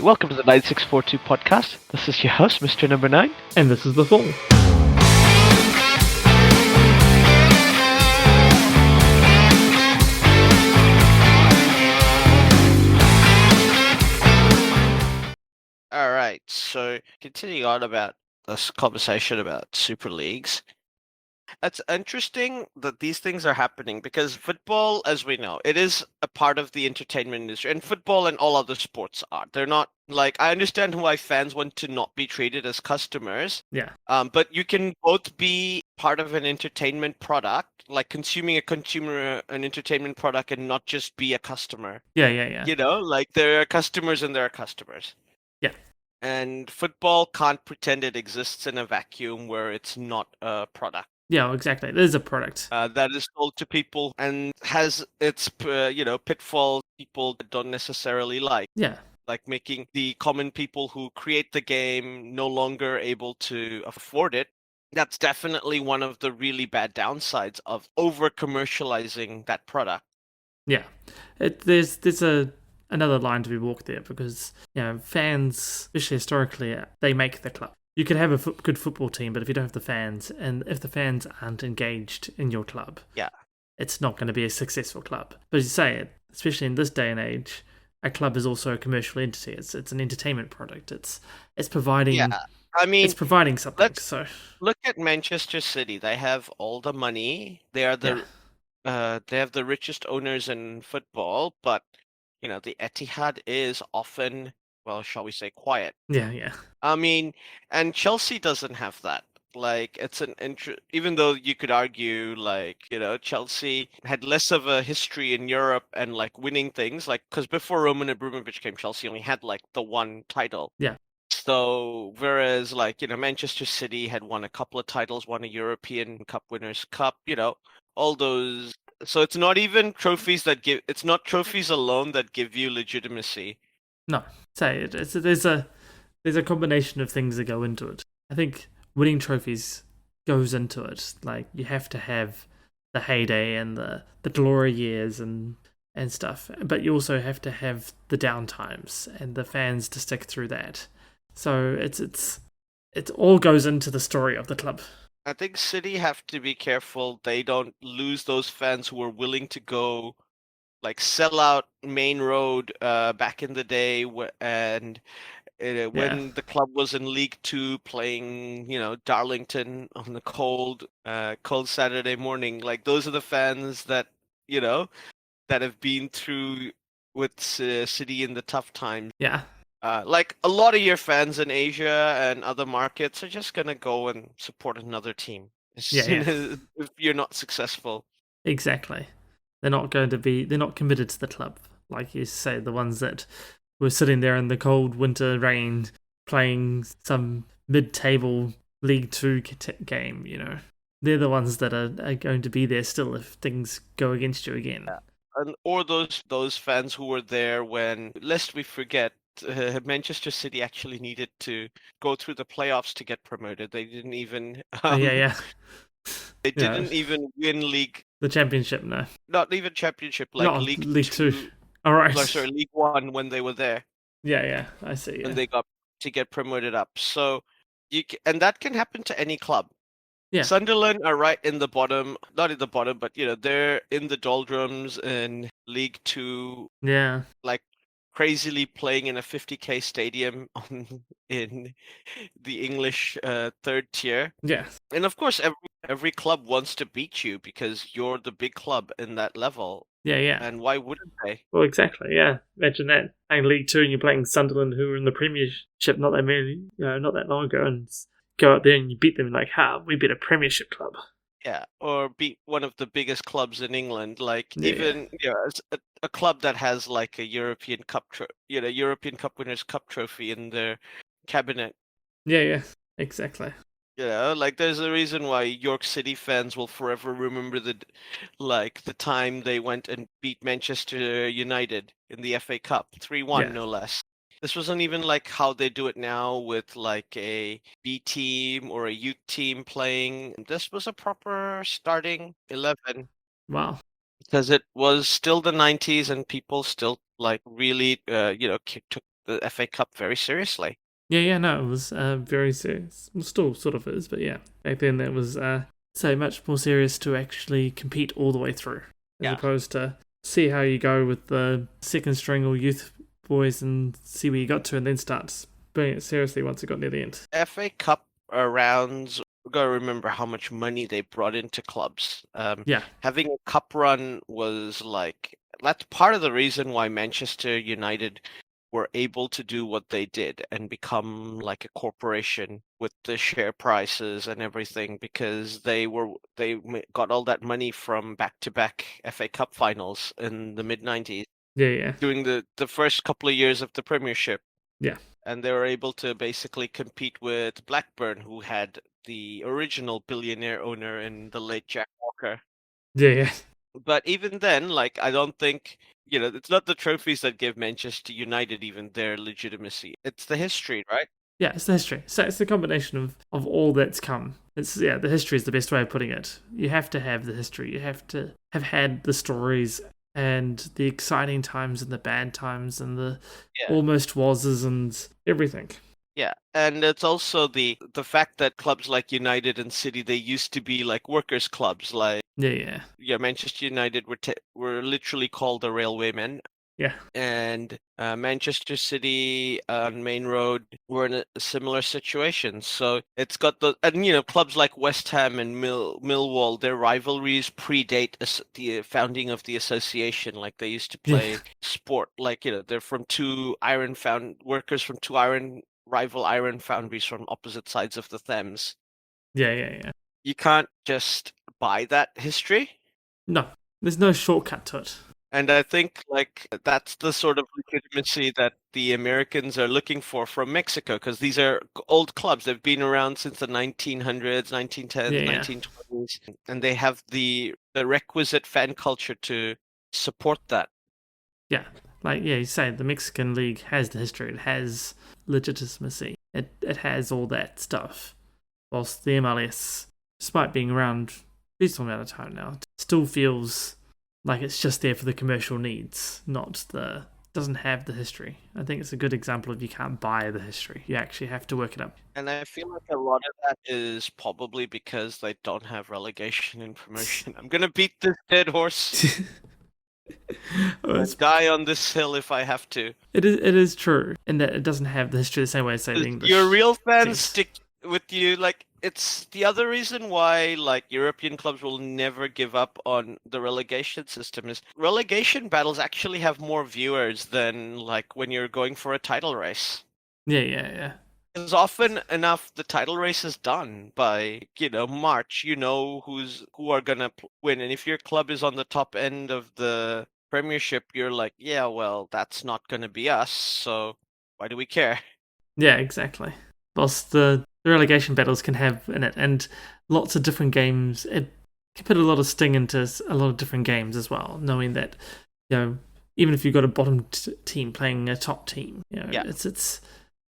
welcome to the 9642 podcast. This is your host, Mr. Number 9. And this is The Fool. Alright, so continuing on about this conversation about Super Leagues. It's interesting that these things are happening because football, as we know, it is a part of the entertainment industry, and football and all other sports are. They're not like, I understand why fans want to not be treated as customers. Yeah. But you can both be part of an entertainment product, like consuming an entertainment product, and not just be a customer. Yeah. You know, like there are customers and there are customers. Yeah. And football can't pretend it exists in a vacuum where it's not a product. Yeah, exactly. It is a product. That is sold to people and has its, pitfalls people don't necessarily like. Yeah. Like making the common people who create the game no longer able to afford it. That's definitely one of the really bad downsides of over commercializing that product. Yeah. There's another line to be walked there because, fans, especially historically, they make the club. You could have a good football team, but if you don't have the fans, and if the fans aren't engaged in your club, it's not going to be a successful club. But as you say, especially in this day and age, a club is also a commercial entity. It's an entertainment product. It's providing. Yeah, I mean, it's providing something. So look at Manchester City. They have all the money. They are they have the richest owners in football, but the Etihad is often, well, shall we say, quiet. Yeah. I mean, and Chelsea doesn't have that. Like, it's even though you could argue, like, Chelsea had less of a history in Europe and like winning things, like, because before Roman Abramovich came, Chelsea only had like the one title. Yeah. So whereas like, Manchester City had won a couple of titles, won a European Cup Winners' Cup, all those. So it's not even trophies it's not trophies alone that give you legitimacy. No, say there's a combination of things that go into it. I think winning trophies goes into it. Like, you have to have the heyday and the glory years and stuff, but you also have to have the downtimes and the fans to stick through that. So it all goes into the story of the club. I think City have to be careful they don't lose those fans who are willing to go like sell out Main Road back in the day when the club was in League Two playing, Darlington on the cold Saturday morning. Like, those are the fans that that have been through with City in the tough times. Yeah. Like, a lot of your fans in Asia and other markets are just gonna go and support another team if you're not successful. Exactly. They're not committed to the club. Like you say, the ones that were sitting there in the cold winter rain playing some mid-table League Two game, They're the ones that are going to be there still if things go against you again. Or those fans who were there when, lest we forget, Manchester City actually needed to go through the playoffs to get promoted. They didn't even. They didn't even win league. The championship, no. Not even championship, like League Two. All right. Sorry, League One when they were there. Yeah, I see. When they got to get promoted up, so and that can happen to any club. Yeah. Sunderland are right in the bottom, not in the bottom, but they're in the doldrums in League Two. Yeah. Like, crazily playing in a 50k stadium in the English third tier. Yeah. And of course, every club wants to beat you because you're the big club in that level. Yeah. And why wouldn't they? Well, exactly. Yeah. Imagine that playing League Two and you're playing Sunderland, who were in the Premiership not that long ago, and go out there and you beat them like, we beat a Premiership club. Yeah, or beat one of the biggest clubs in England, like even a club that has like a European Cup, European Cup Winners' Cup trophy in their cabinet. Yeah, exactly. Like, there's a reason why York City fans will forever remember the time they went and beat Manchester United in the FA Cup 3-1, no less. This wasn't even like how they do it now with like a B team or a youth team playing. This was a proper starting 11. Wow. Because it was still the 90s and people still like really, took the FA Cup very seriously. Yeah, no, it was very serious. Well, still sort of is, but yeah, back then that was so much more serious to actually compete all the way through, as Yeah. opposed to see how you go with the second string or youth boys and see where you got to, and then start doing it seriously once it got near the end. FA Cup rounds, we gotta remember how much money they brought into clubs. Yeah, Having a cup run was like that's part of the reason why Manchester United were able to do what they did and become like a corporation with the share prices and everything because they got all that money from back-to-back FA Cup finals in the mid-90s yeah, during the first couple of years of the Premiership. yeah, And they were able to basically compete with Blackburn, who had the original billionaire owner in the late Jack Walker. yeah. But even then, like, I don't think, it's not the trophies that give Manchester United even their legitimacy. It's the history, right? Yeah, it's the history. So it's the combination of all that's come. It's the history is the best way of putting it. You have to have the history. You have to have had the stories and the exciting times and the bad times and the Yeah. almost wases and everything. Yeah, and it's also the fact that clubs like United and City, they used to be like workers' clubs. Like, Yeah. Manchester United were literally called the Railwaymen. Yeah. And Manchester City on Main Road were in a similar situation. So it's got clubs like West Ham and Millwall, their rivalries predate the founding of the association. Like they used to play sport. Like they're from workers from two rival iron foundries from opposite sides of the Thames. Yeah. You can't just buy that history. No, there's no shortcut to it. And I think like that's the sort of legitimacy that the Americans are looking for from Mexico, because these are old clubs. They've been around since the 1900s, 1910s, Yeah. 1920s, and they have the requisite fan culture to support that. Yeah, you say the Mexican League has the history. It has legitimacy. It has all that stuff. Whilst the MLS, despite being around a reasonable amount of time now, still feels like it's just there for the commercial needs, doesn't have the history. I think it's a good example of you can't buy the history. You actually have to work it up. And I feel like a lot of that is probably because they don't have relegation and promotion. I'm gonna beat this dead horse. I'll die on this hill if I have to. It is true in that it doesn't have the history the same way as say the English. Your real fans teams stick with you. Like it's the other reason why like European clubs will never give up on the relegation system is relegation battles actually have more viewers than like when you're going for a title race. Yeah. Because often enough the title race is done by March. Who are gonna win, and if your club is on the top end of the Premiership, you're like, yeah, well, that's not gonna be us. So why do we care? Yeah, exactly. Whilst the relegation battles can have in it, and lots of different games, it can put a lot of sting into a lot of different games as well, knowing that, even if you've got a bottom team playing a top team, it's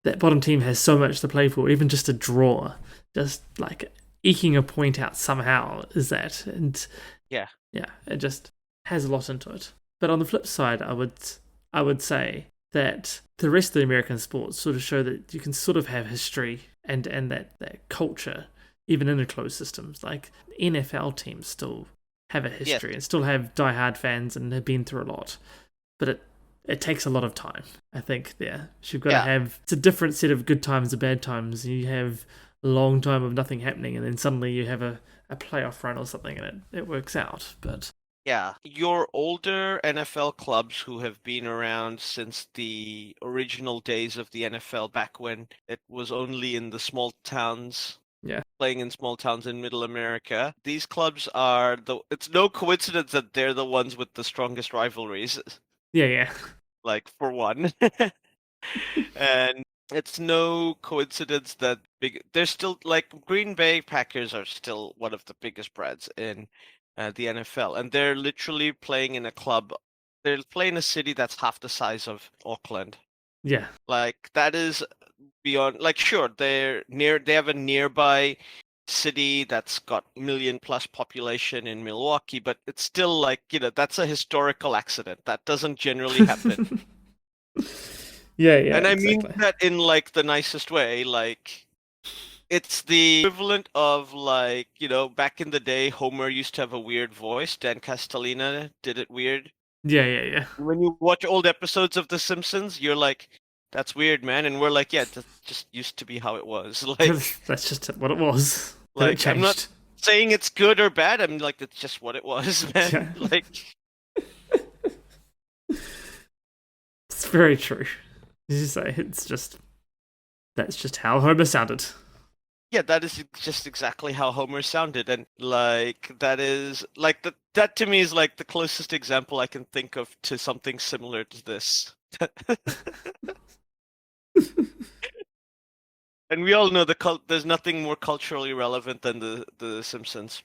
that bottom team has so much to play for, even just a draw, just like eking a point out somehow is that. And yeah, it just has a lot into it. But on the flip side, I would say that the rest of the American sports sort of show that you can sort of have history and that culture, even in the closed systems. Like NFL teams still have a history and still have diehard fans and have been through a lot. But it takes a lot of time, I think, there. So you've got to have... It's a different set of good times and bad times. You have a long time of nothing happening, and then suddenly you have a playoff run or something, and it works out. But... Yeah, your older NFL clubs who have been around since the original days of the NFL, back when it was only in the small towns, playing in small towns in Middle America, these clubs are it's no coincidence that they're the ones with the strongest rivalries. Yeah. Like, for one. And it's no coincidence that they're still, like, Green Bay Packers are still one of the biggest brands in the NFL, and they're literally playing in a club. They're playing a city that's half the size of Auckland. Yeah. Like, that is beyond, like, sure, they have a nearby city that's got million-plus population in Milwaukee, but it's still like, that's a historical accident. That doesn't generally happen. Yeah, yeah, And I mean exactly. that in like the nicest way. Like it's the equivalent of like, back in the day, Homer used to have a weird voice. Dan Castellaneta did it weird. Yeah, yeah, yeah. When you watch old episodes of The Simpsons, you're like, that's weird, man. And we're like, yeah, that just used to be how it was. That's just what it was. Then it I'm not changed. saying it's good or bad. I'm like, it's just what it was, Yeah, man. Like, it's very true. As you say, that's just how Homer sounded. yeah, that is just exactly how Homer sounded, and like that is like that to me is like the closest example I can think of to something similar to this. And we all know there's nothing more culturally relevant than the Simpsons.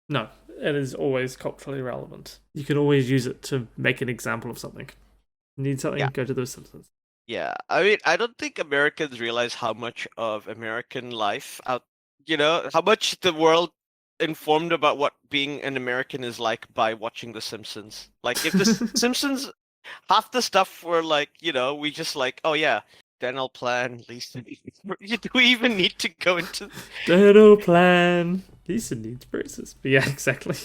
No, it is always culturally relevant. You can always use it to make an example of something. Need something? Yeah. Go to The Simpsons. Yeah, I mean, I don't think Americans realize how much of American life how much the world informed about what being an American is like by watching The Simpsons. Like, if The Simpsons, half the stuff were like, we just like, oh yeah, dental plan, Lisa. Do we even need to go into? Dental plan. Lisa needs braces. But yeah, exactly.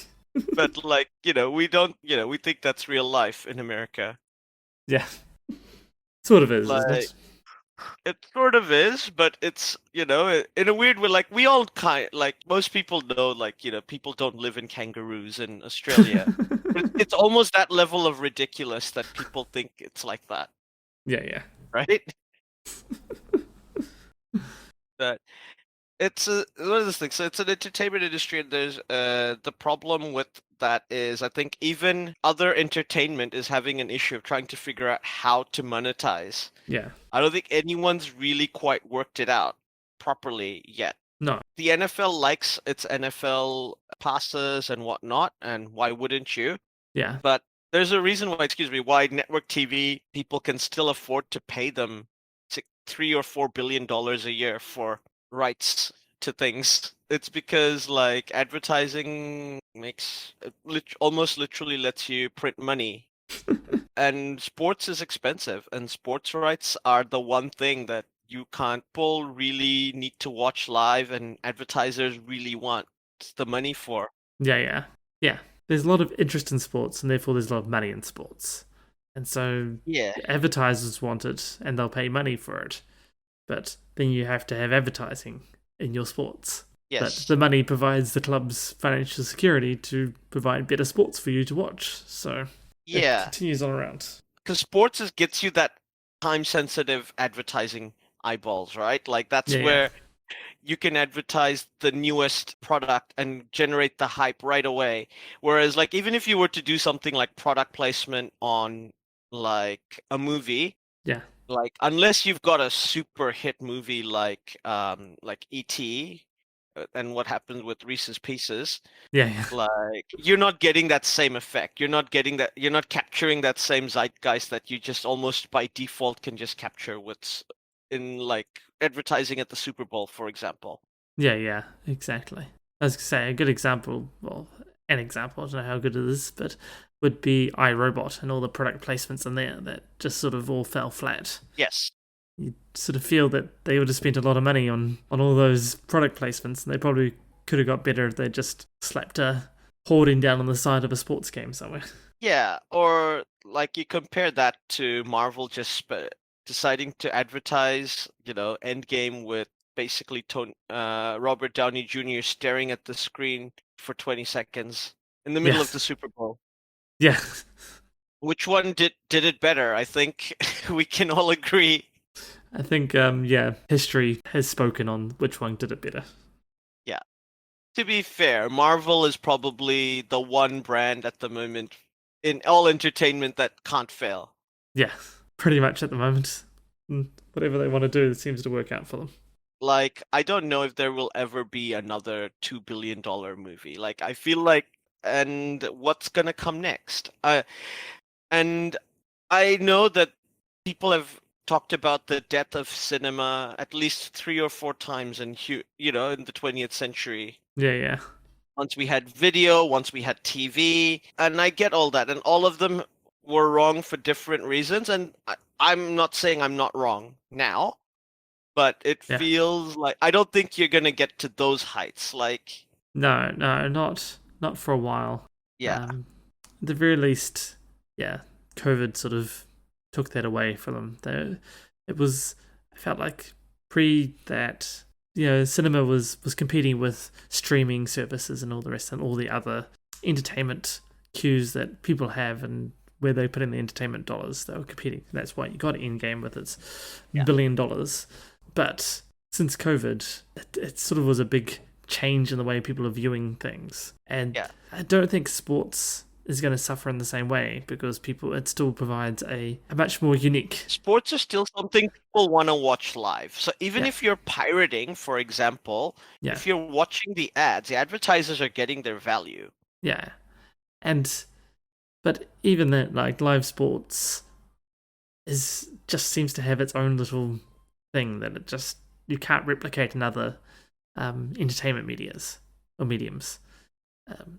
But like, we don't, we think that's real life in America. Yeah. Sort of is, isn't Like, it? it sort of is, but it's, in a weird way, like we all like most people know, like, people don't live in kangaroos in Australia. But it's almost that level of ridiculous that people think it's like that, Yeah, yeah. right? That it's one of those things. So it's an entertainment industry, and there's the problem with that is I think even other entertainment is having an issue of trying to figure out how to monetize. Yeah. I don't think anyone's really quite worked it out properly yet. No. The NFL likes its NFL passes and whatnot, and why wouldn't you? Yeah. But there's a reason why, why network TV people can still afford to pay them $3 or $4 billion a year for rights to things. It's because like advertising makes almost literally lets you print money. And sports is expensive, and sports rights are the one thing that you can't pull really need to watch live, and advertisers really want the money for. Yeah, yeah. Yeah. There's a lot of interest in sports, and therefore there's a lot of money in sports. And so Yeah. advertisers want it, and they'll pay money for it. But then you have to have advertising in your sports. Yes. But the money provides the club's financial security to provide better sports for you to watch. So yeah, it continues on around. because sports gets you that time-sensitive advertising eyeballs, right? Like that's Yeah, yeah. where you can advertise the newest product and generate the hype right away. Whereas, like, even if you were to do something like product placement on like a movie, Yeah. like unless you've got a super hit movie like E.T. And what happened with Reese's Pieces, Yeah, yeah. like you're not getting that same effect. You're not capturing that same zeitgeist that you just almost by default can just capture with in like advertising at the Super Bowl, for example. Yeah, yeah, exactly. I was going to say, a good example, well, an example, I don't know how good it is, but would be iRobot and all the product placements in there that just sort of all fell flat. Yes. You sort of feel that they would have spent a lot of money on all those product placements, and they probably could have got better if they just slapped a hoarding down on the side of a sports game somewhere. Yeah, or like you compare that to Marvel just deciding to advertise, Endgame with basically Robert Downey Jr. staring at the screen for 20 seconds in the middle of the Super Bowl. Yeah. Which one did it better? I think we can all agree. I think, history has spoken on which one did it better. Yeah. To be fair, Marvel is probably the one brand at the moment in all entertainment that can't fail. Yeah, pretty much at the moment. Whatever they want to do, it seems to work out for them. Like, I don't know if there will ever be another $2 billion movie. Like, I feel like, and what's gonna come next? And I know that people have talked about the death of cinema at least 3 or 4 times in in the 20th century. Yeah, yeah. Once we had video, once we had TV, and I get all that, and all of them were wrong for different reasons. And I'm not saying I'm not wrong now, but it Yeah. feels like I don't think you're gonna get to those heights. Like, No, no, not for a while. yeah, At the very least, yeah, COVID sort of took that away from them. It was, I felt like pre that, cinema was competing with streaming services and all the rest and all the other entertainment cues that people have and where they put in the entertainment dollars. They were competing. That's why you got Endgame with its Yeah. $1 billion. But since COVID, it sort of was a big change in the way people are viewing things. And yeah. I don't think sports is going to suffer in the same way because it still provides a much more unique. Sports are still something people want to watch live. So even Yeah. if you're pirating, for example, Yeah. if you're watching the ads, the advertisers are getting their value. Yeah. But even that, like live sports just seems to have its own little thing that you can't replicate in other entertainment mediums. Um,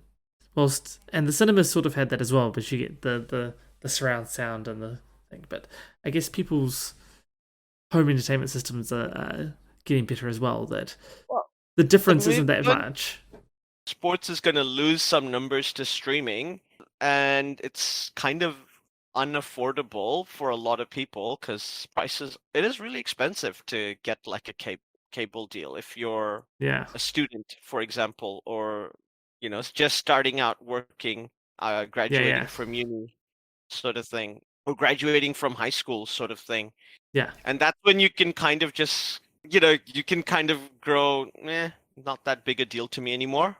and the cinemas sort of had that as well, but you get the surround sound and the thing. But I guess people's home entertainment systems are getting better as well. That Well, the difference but isn't that even much. sports is going to lose some numbers to streaming, and it's kind of unaffordable for a lot of people because it is really expensive to get like a cable deal if you're Yeah, a student, for example, or just starting out working, yeah, graduating yeah, from uni sort of thing, or graduating from high school sort of thing. yeah, And that's when you can kind of just, you can kind of grow, not that big a deal to me anymore.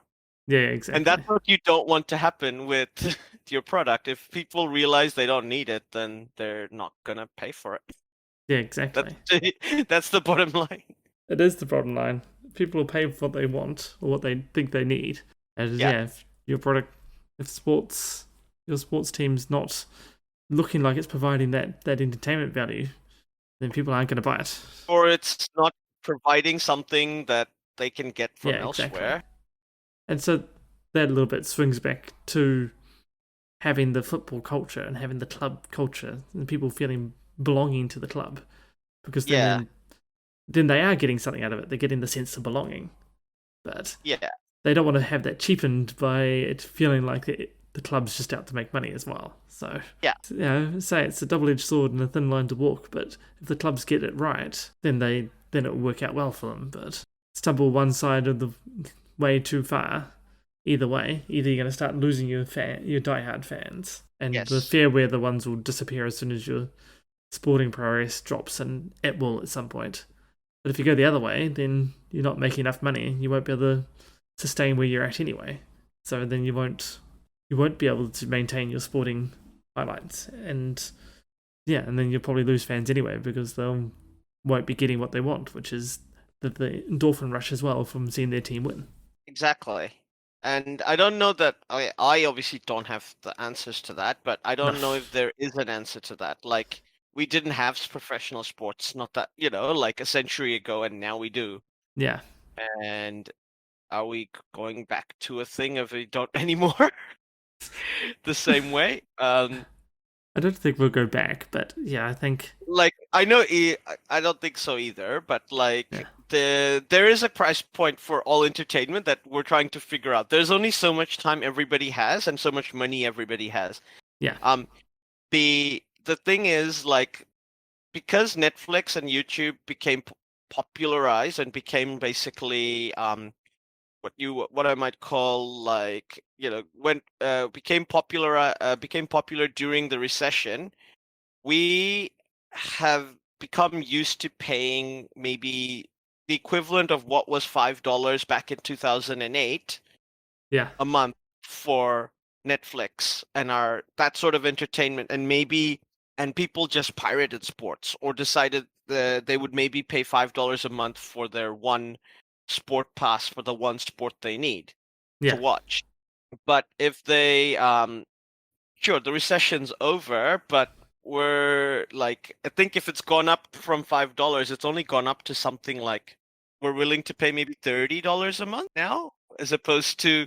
yeah, And exactly. that's what you don't want to happen with your product. If people realize they don't need it, then they're not gonna pay for it. Yeah, That's exactly. that's the bottom line. It is the bottom line. People will pay for what they want or what they think they need. And Yeah. yeah, if your sports team's not looking like it's providing that entertainment value, then people aren't going to buy it. Or it's not providing something that they can get Yeah, from exactly. elsewhere. And so that a little bit swings back to having the football culture and having the club culture and people feeling belonging to the club, because Yeah. then they are getting something out of it. They're getting the sense of belonging, but Yeah. they don't want to have that cheapened by it feeling like the club's just out to make money as well. So Yeah. say it's a double-edged sword and a thin line to walk. But if the clubs get it right, then it will work out well for them. But stumble one side of the way too far, either way, either you're going to start losing your diehard fans, and the Yes. fair weather ones will disappear as soon as your sporting progress drops, and it will at some point. But if you go the other way, then you're not making enough money. You won't be able to sustain where you're at anyway. So then you won't be able to maintain your sporting highlights, and then you'll probably lose fans anyway because they won't be getting what they want, which is the endorphin rush as well from seeing their team win. Exactly. And I don't know that I obviously don't have the answers to that, but I don't know if there is an answer to that. Like, we didn't have professional sports, not that, like a century ago, and now we do. Yeah. And are we going back to a thing of we don't anymore the same way? I don't think we'll go back, but yeah, I think Like, I know I don't think so either, but like Yeah. there is a price point for all entertainment that we're trying to figure out. There's only so much time everybody has and so much money everybody has. Yeah. The thing is, like, because Netflix and YouTube became popularized and became basically what I might call, like, when became popular during the recession. We have become used to paying maybe the equivalent of what was $5 back in 2008 Yeah. a month for Netflix and that sort of entertainment, and people just pirated sports or decided they would maybe pay $5 a month for their one sport pass for the one sport they need to Yeah. watch. But if they sure, the recession's over, but we're like, I think if it's gone up from $5, it's only gone up to something like we're willing to pay maybe $30 a month now, as opposed to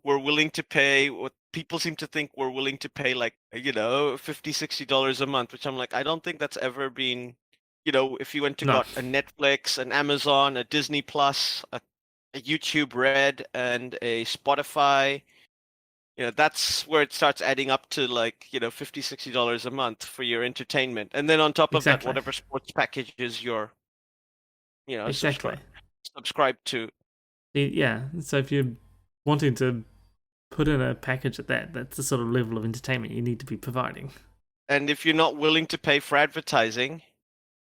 we're willing to pay what people seem to think we're willing to pay like, $50-$60 a month, which I'm like, I don't think that's ever been, if you went to No, got a Netflix, an Amazon, a Disney Plus, a YouTube Red, and a Spotify, that's where it starts adding up to like, $50-$60 a month for your entertainment. And then on top of that, exactly, whatever sports packages you're, exactly. subscribed to. Yeah. So if you're wanting to put in a package at that's the sort of level of entertainment you need to be providing. And if you're not willing to pay for advertising,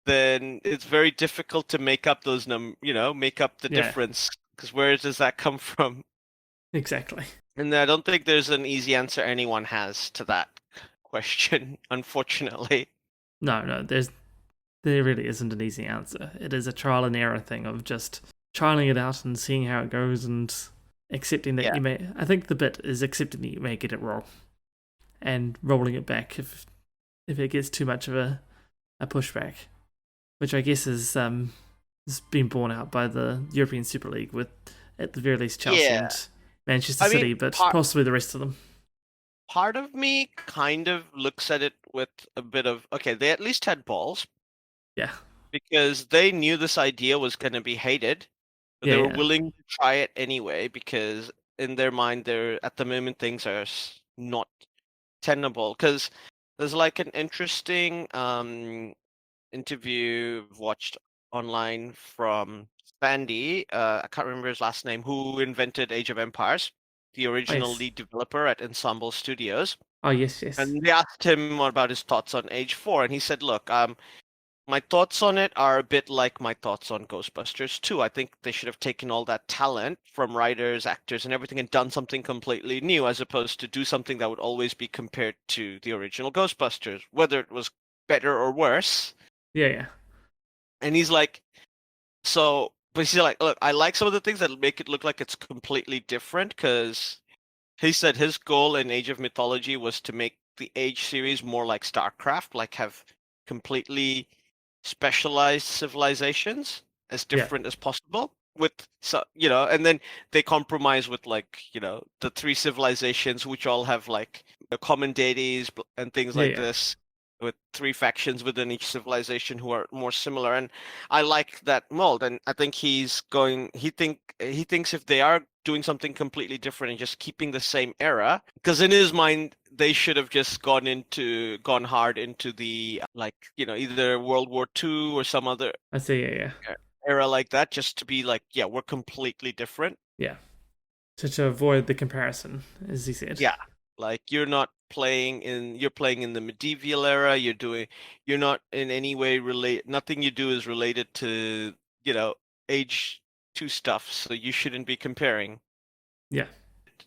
then it's very difficult to make up those make up the Yeah, difference. Because where does that come from? exactly. And I don't think there's an easy answer anyone has to that question, unfortunately. No, there really isn't an easy answer. It is a trial and error thing of just trialing it out and seeing how it goes and accepting that Yeah. you may. I think the bit is accepting that you may get it wrong and rolling it back if it gets too much of a pushback, which I guess is been borne out by the European Super League with at the very least Chelsea Yeah. and Manchester I mean, City, but possibly the rest of them. part of me kind of looks at it with a bit of, okay, they at least had balls Yeah, because they knew this idea was going to be hated, but they were yeah. willing to try it anyway because in their mind, they're at the moment things are not tenable. Because there's like an interesting interview I've watched online from Sandy. I can't remember his last name, who invented Age of Empires, the Oh original yes. lead developer at Ensemble Studios. Oh yes, yes. And they asked him about his thoughts on Age 4, and he said, "Look, my thoughts on it are a bit like my thoughts on Ghostbusters 2. I think they should have taken all that talent from writers, actors, and everything and done something completely new, as opposed to do something that would always be compared to the original Ghostbusters, whether it was better or worse." Yeah, yeah. And he's like, but he's like, look, I like some of the things that make it look like it's completely different because he said his goal in Age of Mythology was to make the Age series more like StarCraft, like have completely specialized civilizations as different as possible with and then they compromise with like the three civilizations which all have like common deities and things Yeah, like yeah. this, with three factions within each civilization who are more similar. And I like that mold, and I think he thinks if they are doing something completely different and just keeping the same era, because in his mind they should have just gone hard into the like either World War II or some other I see, yeah, yeah. era like that, just to be like, yeah, we're completely different. Yeah. To avoid the comparison, as he said. Yeah, like you're playing in the medieval era. You're not in any way nothing you do is related to age 2 stuff, so you shouldn't be comparing. Yeah.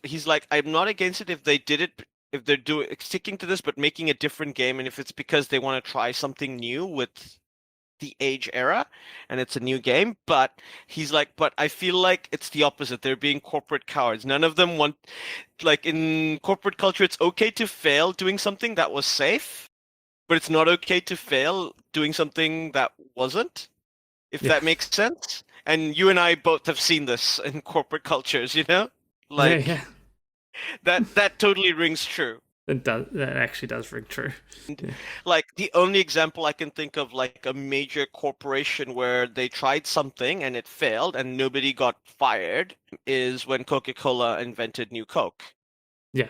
He's like, I'm not against it if they did it, if they're sticking to this but making a different game, and if it's because they want to try something new with the age era and it's a new game. But he's like, but I feel like it's the opposite. They're being corporate cowards. None of them want, like in corporate culture, it's okay to fail doing something that was safe, but it's not okay to fail doing something that wasn't, if Yeah. that makes sense. And you and I both have seen this in corporate cultures, like Yeah, that totally rings true. That actually does ring true. Yeah. Like the only example I can think of, like a major corporation where they tried something and it failed and nobody got fired, is when Coca-Cola invented New Coke. Yeah.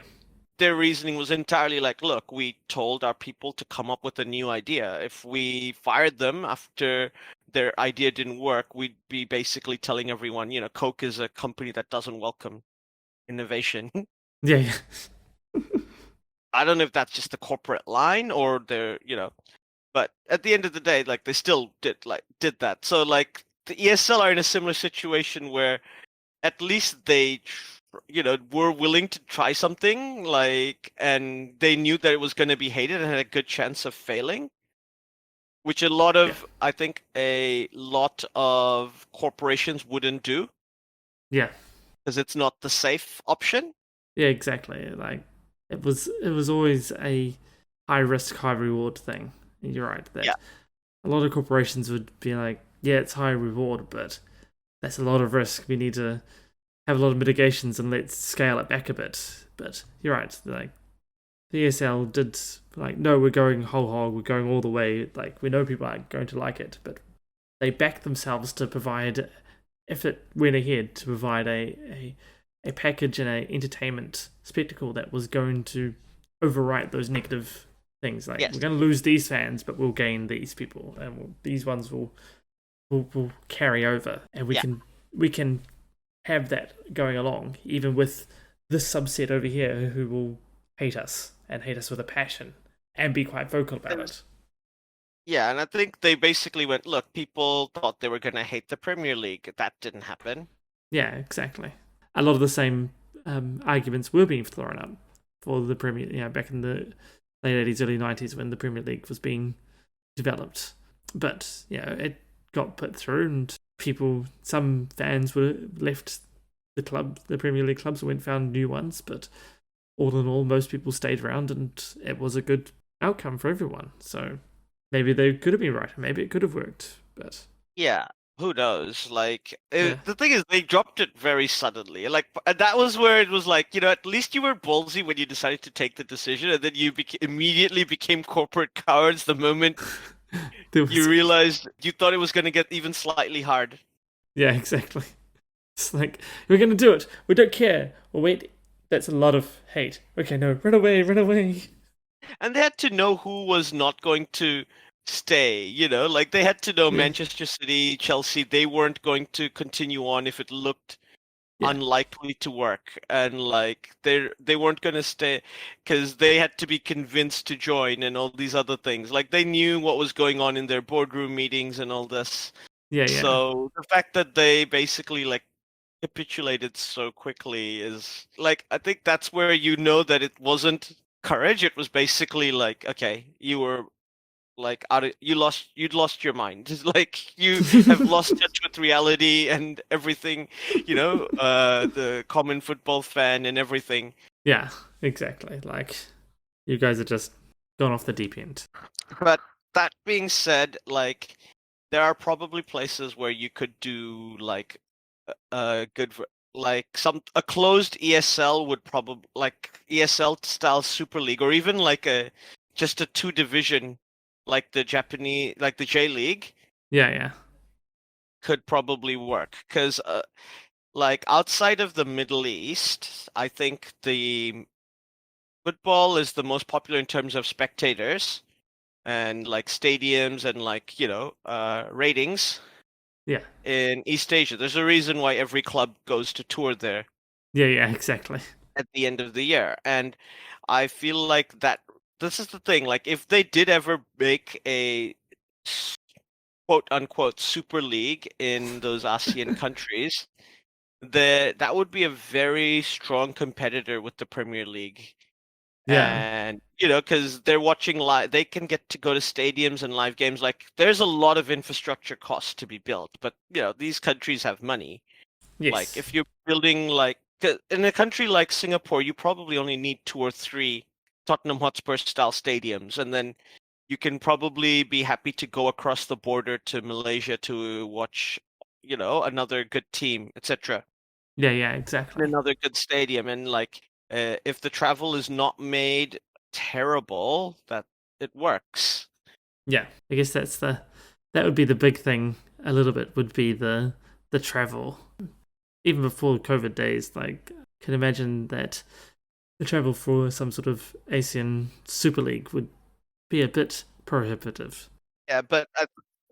Their reasoning was entirely like, look, we told our people to come up with a new idea. If we fired them after their idea didn't work, we'd be basically telling everyone, Coke is a company that doesn't welcome innovation. Yeah, yeah. I don't know if that's just the corporate line or they're, but at the end of the day, like they still did that. So like the ESL are in a similar situation where at least they, were willing to try something, like, and they knew that it was going to be hated and had a good chance of failing, which I think a lot of corporations wouldn't do Yeah. because it's not the safe option. Yeah, exactly. Like it was always a high risk, high reward thing. And you're right that Yeah. a lot of corporations would be like, yeah, it's high reward, but that's a lot of risk. We need to have a lot of mitigations and let's scale it back a bit. But you're right, like the ESL did like, no, we're going whole hog, we're going all the way. Like we know people aren't going to like it, but they backed themselves to provide, if it went ahead, to provide a package and a entertainment spectacle that was going to overwrite those negative things. Like Yes. we're going to lose these fans, but we'll gain these people, and these ones will carry over, and we can have that going along, even with this subset over here who will hate us and hate us with a passion and be quite vocal about it. Yeah, and I think they basically went, look, people thought they were going to hate the Premier League. That didn't happen. Yeah, exactly. A lot of the same arguments were being thrown up for the Premier, back in the late 80s, early 90s when the Premier League was being developed. But, it got put through, and some fans were left the Premier League clubs, and went and found new ones. But all in all, most people stayed around, and it was a good outcome for everyone. So maybe they could have been right, maybe it could have worked, but yeah, who knows? Like Yeah. the thing is, they dropped it very suddenly. Like that was where it was like, at least you were ballsy when you decided to take the decision, and then you immediately became corporate cowards the moment you realized you thought it was going to get even slightly hard. Yeah, exactly. It's like, we're gonna do it. We don't care. Oh wait, that's a lot of hate. Okay, no, run away, run away. And they had to know who was not going to stay, like they had to know Yeah. Manchester City, Chelsea, they weren't going to continue on if it looked unlikely to work, and like they weren't going to stay because they had to be convinced to join and all these other things. Like they knew what was going on in their boardroom meetings and all this. Yeah. So the fact that they basically like capitulated so quickly is like, I think that's where that it wasn't courage. It was basically like, okay, you were like you'd lost your mind. It's like you have lost touch with reality and everything, the common football fan and everything. Yeah, exactly. Like, you guys are just gone off the deep end. But that being said, like there are probably places where you could do like a good like a closed ESL would probably, like ESL style Super League, or even like just a 2 division like the Japanese, like the J League. Yeah. Could probably work because like outside of the Middle East, I think the football is the most popular in terms of spectators and like stadiums and like ratings. Yeah. In East Asia, there's a reason why every club goes to tour there. Yeah, exactly. At the end of the year, and I feel like that this is the thing. Like if they did ever make a quote unquote super league in those ASEAN countries, that would be a very strong competitor with the Premier League. Yeah. And because they're watching live, they can get to go to stadiums and live games. Like there's a lot of infrastructure costs to be built, but these countries have money. Yes. Like if you're building like in a country like Singapore, you probably only need 2 or 3 Tottenham Hotspur style stadiums, and then you can probably be happy to go across the border to Malaysia to watch, another good team, etc. Yeah, exactly. Another good stadium, and like if the travel is not made terrible, that it works. Yeah, I guess that would be the big thing. A little bit would be the travel. Even before COVID days, like, I can imagine that the travel for some sort of ASEAN Super League would be a bit prohibitive. Yeah, but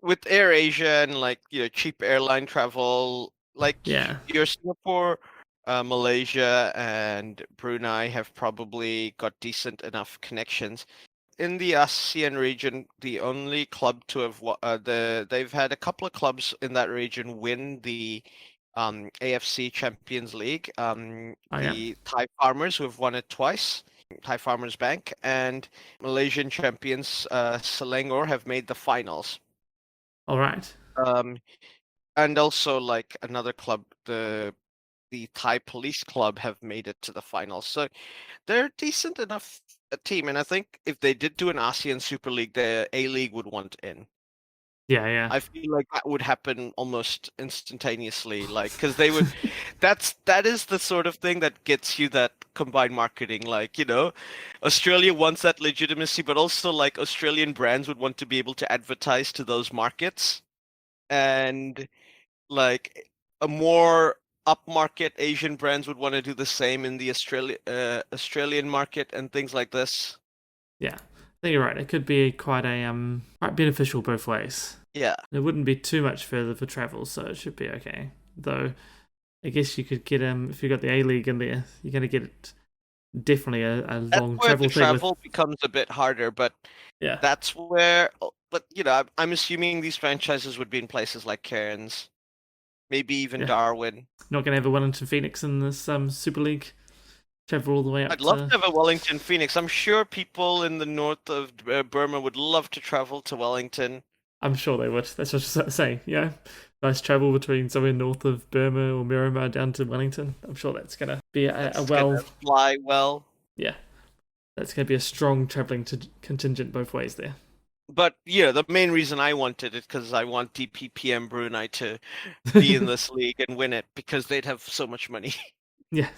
with AirAsia and like cheap airline travel, like your Singapore, Malaysia, and Brunei have probably got decent enough connections. In the ASEAN region, the only club to have they've had a couple of clubs in that region win the AFC Champions League. The Thai Farmers, who have won it twice, Thai Farmers Bank, and Malaysian champions Selangor have made the finals. All right. And also like another club, the Thai Police Club, have made it to the finals. So they're decent enough a team, and I think if they did do an ASEAN Super League, the A League would want in. Yeah. I feel like that would happen almost instantaneously, like because they would. That is the sort of thing that gets you that combined marketing. Like, Australia wants that legitimacy, but also like Australian brands would want to be able to advertise to those markets. And like a more upmarket Asian brands would want to do the same in the Australian market and things like this. Yeah, I think you're right. It could be quite beneficial both ways. Yeah. It wouldn't be too much further for travel, so it should be okay. Though, I guess you could get if you got the A League in there, you're gonna get definitely a That's long where travel the thing. travel becomes a bit harder, but Yeah, that's where. But I'm assuming these franchises would be in places like Cairns, maybe even Yeah. Darwin. Not gonna have a Wellington Phoenix in this Super League. Travel all the way up. I'd love to have a Wellington Phoenix. I'm sure people in the north of Burma would love to travel to Wellington. I'm sure they would. That's what I was saying. Yeah, nice travel between somewhere north of Burma or Myanmar down to Wellington. I'm sure that's gonna be a well. Gonna fly well. Yeah, that's gonna be a strong traveling contingent both ways there. But the main reason I wanted it because I want DPPM Brunei to be in this league and win it because they'd have so much money. Yeah.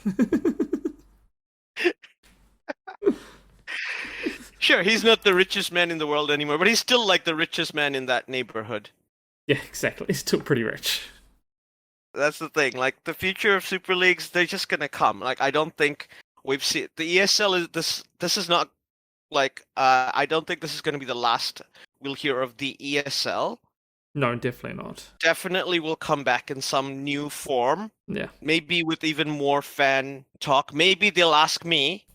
Sure, he's not the richest man in the world anymore, but he's still like the richest man in that neighborhood. Yeah, exactly. He's still pretty rich. That's the thing. Like the future of Super Leagues, they're just gonna come. Like I don't think we've seen the ESL is this. This is not like I don't think this is gonna be the last we'll hear of the ESL. No, definitely not. Definitely will come back in some new form. Yeah. Maybe with even more fan talk. Maybe they'll ask me.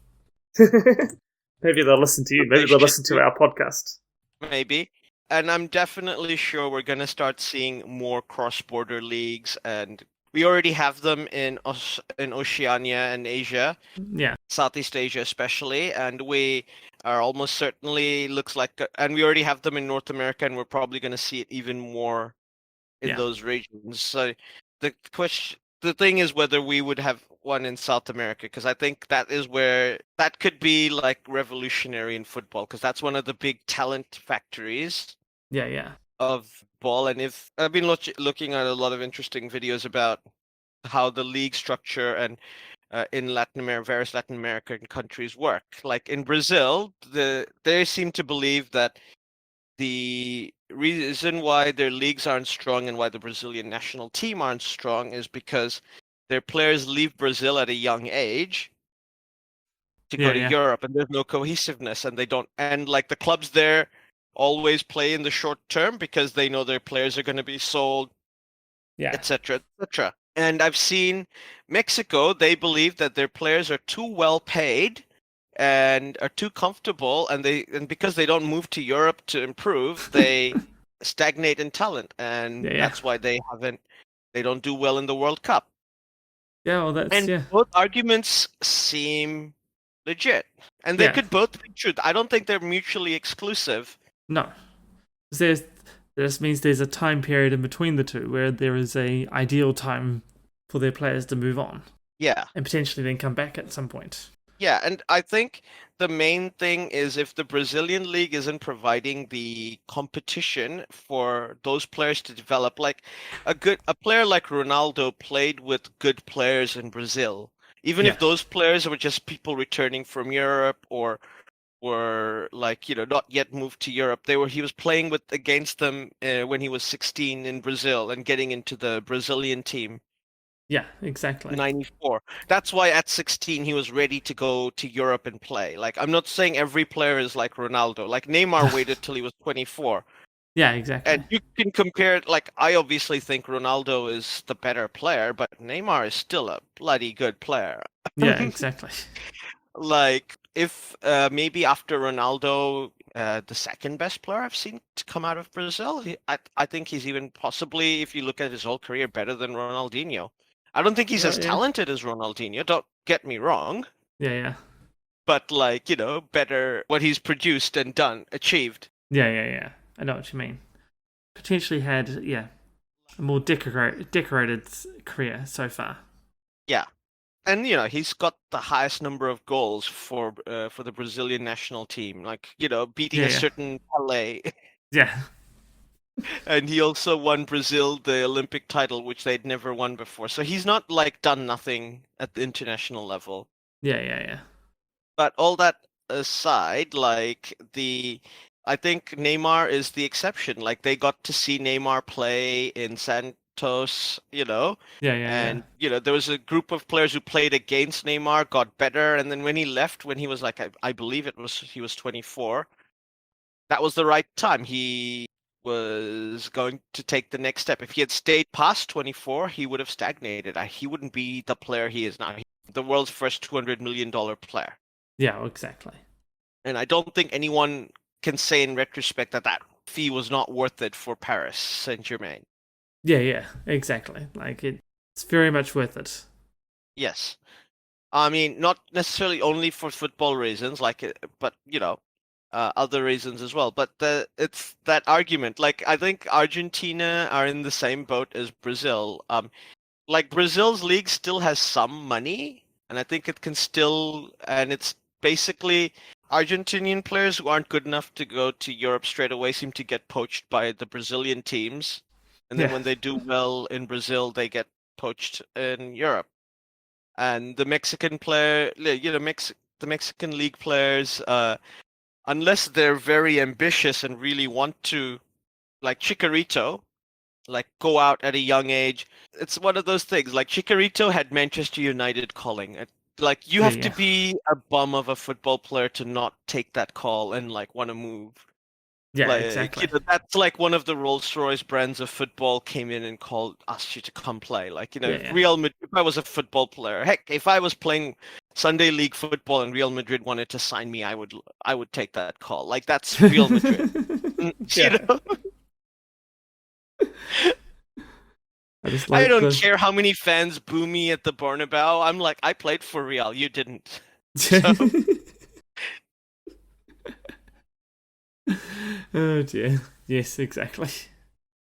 Maybe they'll listen to you. Maybe they'll listen to our podcast. Maybe. And I'm definitely sure we're going to start seeing more cross-border leagues, and we already have them in Oceania and Asia. Yeah. Southeast Asia especially, and we are almost certainly looks like, and we already have them in North America, and we're probably going to see it even more in those regions. So the thing is whether we would have one in South America, because I think that is where that could be like revolutionary in football, because that's one of the big talent factories. Yeah. Of ball, and if I've been looking at a lot of interesting videos about how the league structure and in various Latin American countries work. Like in Brazil, they seem to believe that the reason why their leagues aren't strong and why the Brazilian national team aren't strong is because their players leave Brazil at a young age to go to Europe, and there's no cohesiveness, and they don't, and like the clubs there always play in the short term because they know their players are going to be sold, etc., etc. And I've seen Mexico, they believe that their players are too well paid and are too comfortable, and because they don't move to Europe to improve, they stagnate in talent, and that's why they don't do well in the World Cup. Yeah, well, that's both arguments seem legit, and they could both be true. I don't think they're mutually exclusive. No, this means there's a time period in between the two where there is a ideal time for their players to move on. Yeah, and potentially then come back at some point. Yeah, and I think the main thing is if the Brazilian league isn't providing the competition for those players to develop, like a player like Ronaldo played with good players in Brazil. Even if those players were just people returning from Europe or were like, not yet moved to Europe, he was playing against them when he was 16 in Brazil and getting into the Brazilian team. Yeah, exactly. 94. That's why at 16 he was ready to go to Europe and play. Like, I'm not saying every player is like Ronaldo. Like Neymar waited till he was 24. Yeah, exactly. And you can compare it. Like, I obviously think Ronaldo is the better player, but Neymar is still a bloody good player. Yeah, exactly. Like, if maybe after Ronaldo, the second best player I've seen to come out of Brazil, I think he's even possibly, if you look at his whole career, better than Ronaldinho. I don't think he's as talented as Ronaldinho, don't get me wrong. Yeah. But, like, better what he's produced and achieved. Yeah. I know what you mean. Potentially had, a more decorated career so far. Yeah. And, he's got the highest number of goals for the Brazilian national team. Like, beating a certain Pelé. Yeah. And he also won Brazil the Olympic title, which they'd never won before. So he's not like done nothing at the international level. Yeah, yeah, yeah. But all that aside, I think Neymar is the exception. Like they got to see Neymar play in Santos, Yeah, yeah, yeah. and there was a group of players who played against Neymar, got better, and then when he left, when he was like, I believe he was 24, that was the right time. He was going to take the next step. If he had stayed past 24, he would have stagnated. He wouldn't be the player he is now. He's the world's first $200 million player. Yeah, exactly. And I don't think anyone can say in retrospect that that fee was not worth it for Paris Saint-Germain. Yeah, yeah, exactly. Like it's very much worth it. Yes. I mean, not necessarily only for football reasons, but other reasons as well. But it's that argument. Like I think Argentina are in the same boat as Brazil. Like Brazil's league still has some money, and I think it can still, and it's basically Argentinian players who aren't good enough to go to Europe straight away seem to get poached by the Brazilian teams, and then Yeah, when they do well in Brazil, they get poached in Europe. And the Mexican player, the Mexican league players, unless they're very ambitious and really want to, like Chicharito, like go out at a young age. It's one of those things. Like Chicharito had Manchester United calling. Like you yeah, have to yeah, be a bum of a football player to not take that call and like want to move. yeah, Like exactly. that's like one of the Rolls-Royce brands of football came in and asked you to come play. Like Yeah, if yeah. Real Madrid, if I was a football player, heck, if I was playing Sunday League football and Real Madrid wanted to sign me, I would take that call. Like that's Real Madrid. You Yeah, know. I just I like don't the. care how many fans boo me at the Bernabeu. I'm like, I played for Real. You didn't. So, Oh dear. Yes, exactly.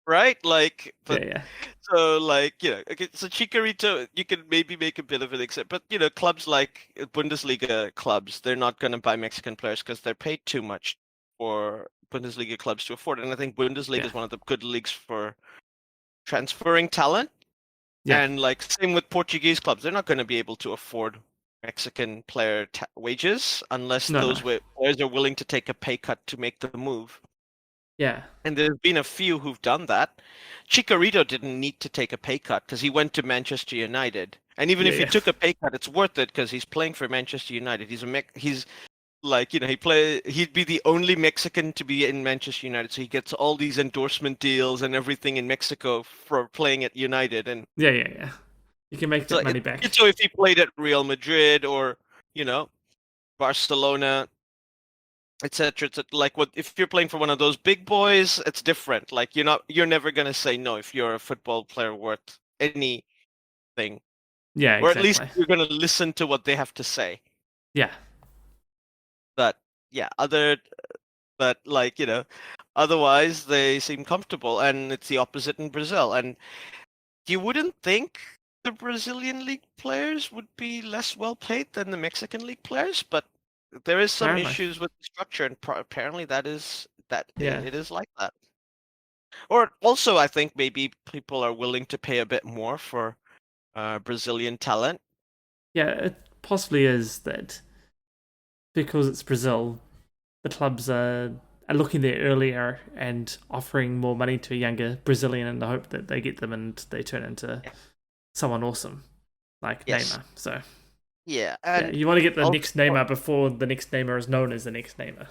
right? Like, Yeah, but yeah, so like, okay, so Chicharito, you can maybe make a bit of an exception, but clubs like Bundesliga clubs, they're not going to buy Mexican players because they're paid too much for Bundesliga clubs to afford. And I think Bundesliga yeah, is one of the good leagues for transferring talent. yeah. And like same with Portuguese clubs, they're not going to be able to afford Mexican player wages unless No, no. those players are willing to take a pay cut to make the move. Yeah, And there's been a few who've done that. Chicharito didn't need to take a pay cut because he went to Manchester United. And even yeah, if he yeah, took a pay cut, it's worth it because he's playing for Manchester United. He's like he'd be the only Mexican to be in Manchester United, so he gets all these endorsement deals and everything in Mexico for playing at United. And yeah, yeah, yeah. You can make so that money back. so if he played at Real Madrid or you know Barcelona, etc. Like what if you're playing for one of those big boys, it's different. Like you're never gonna say no if you're a football player worth anything, Yeah, or at least exactly. you're gonna listen to what they have to say. Yeah, But yeah, but like otherwise they seem comfortable, and it's the opposite in Brazil. And you wouldn't think the Brazilian league players would be less well paid than the Mexican league players, but there is some apparently. issues with the structure, and apparently Yeah, it is like that. Or also, I think maybe people are willing to pay a bit more for Brazilian talent. yeah. It possibly is that because it's Brazil, the clubs are looking there earlier and offering more money to a younger Brazilian in the hope that they get them and they turn into Yeah. someone awesome like Yes. Neymar. So Yeah, yeah, and you want to get the also, next Neymar before the next Neymar is known as the next Neymar.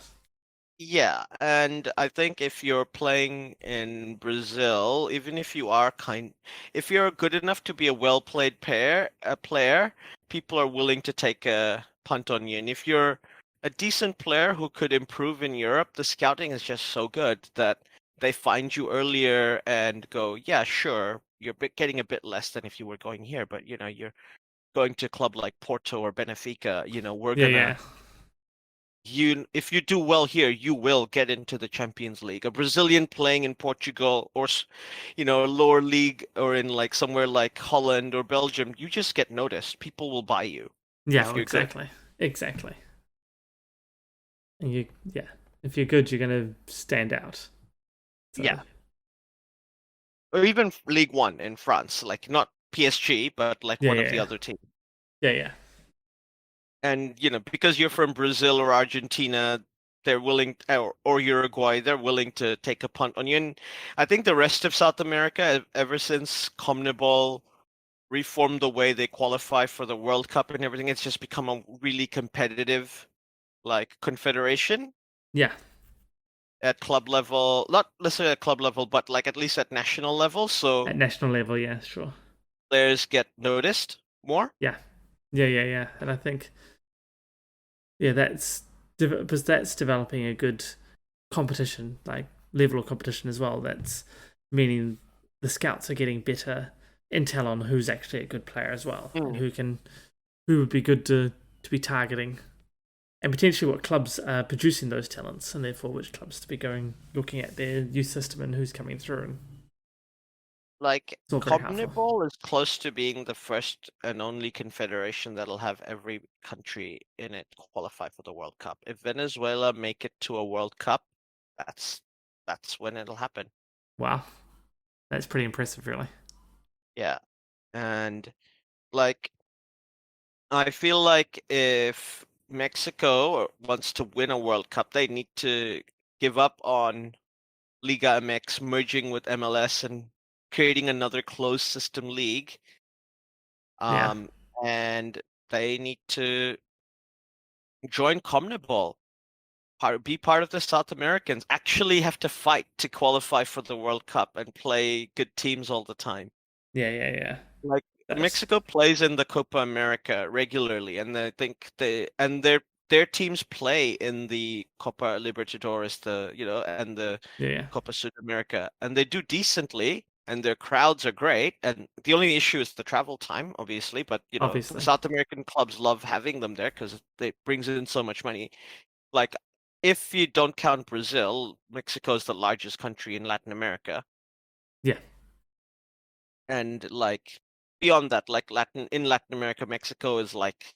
yeah, and I think if you're playing in Brazil, even if you're good enough to be a well-played player, people are willing to take a punt on you. And if you're a decent player who could improve in Europe, the scouting is just so good that they find you earlier and go, yeah, sure, you're getting a bit less than if you were going here, but you're going to a club like Porto or Benfica, we're Yeah, gonna yeah, if you do well here, you will get into the Champions League. A Brazilian playing in Portugal or a lower league or in like somewhere like Holland or Belgium, you just get noticed. People will buy you yeah. if Well, you're good. exactly, exactly. And yeah, if you're good, you're gonna stand out. So Yeah. Or even League One in France, like not PSG, but like yeah, one of yeah, the yeah, other teams. yeah, yeah. and because you're from Brazil or Argentina, they're willing, or Uruguay, they're willing to take a punt on you. And I think the rest of South America, ever since CONMEBOL reformed the way they qualify for the World Cup and everything, it's just become a really competitive, like, confederation Yeah, at club level, not necessarily at club level, but like at least at national level. So at national level, yeah, sure. players get noticed more. Yeah, yeah. And I think, yeah, because that's developing a good competition, like level of competition as well. That's meaning the scouts are getting better intel on who's actually a good player as well, and who would be good to be targeting, and potentially what clubs are producing those talents, and therefore which clubs to be looking at their youth system and who's coming through. And Like, it's all very helpful. CONMEBOL is close to being the first and only confederation that'll have every country in it qualify for the World Cup. If Venezuela make it to a World Cup, that's when it'll happen. Wow, that's pretty impressive, really. Yeah. And like, I feel like if Mexico wants to win a World Cup, they need to give up on Liga MX merging with MLS and creating another closed system league. Yeah, And they need to join CONMEBOL, be part of the South Americans, actually have to fight to qualify for the World Cup and play good teams all the time. yeah. Like, That's Mexico plays in the Copa America regularly, and I think their teams play in the Copa Libertadores, and the yeah. Copa Sudamerica, and they do decently, and their crowds are great. And the only issue is the travel time, obviously. But Obviously, South American clubs love having them there because it brings in so much money. Like, if you don't count Brazil, Mexico is the largest country in Latin America. yeah, And like, beyond that, like, Latin America, Mexico is like